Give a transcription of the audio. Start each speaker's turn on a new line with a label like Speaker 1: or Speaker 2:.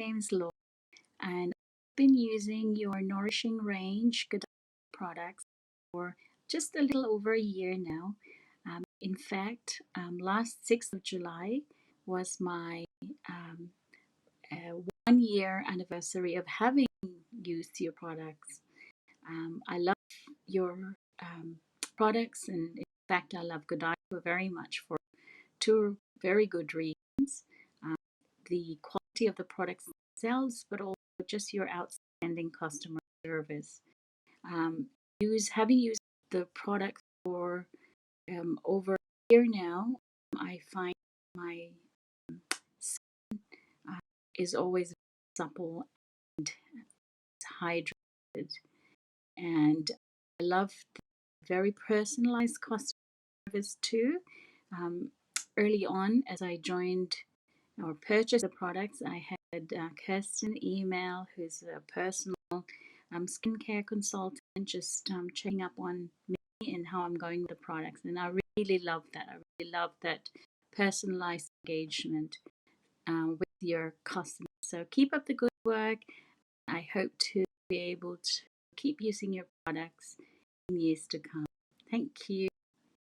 Speaker 1: name is Laura, and I've been using your Nourishing range Goodieco products for just a little over a year now. In fact, last 6th of July was my 1 year anniversary of having used your products. I love your products, and in fact, I love Goodieco very much for two very good reasons. The quality of the products themselves, but also just your outstanding customer service. Having used the product for over a year now, I find my skin is always supple and hydrated, and I love the very personalized customer service too. Early on, as I joined or purchased the products, I had Kirsten email, who's a personal skincare consultant, just checking up on me and how I'm going with the products. And I really love that. I really love that personalized engagement with your customers. So keep up the good work. I hope to be able to keep using your products in years to come. Thank you.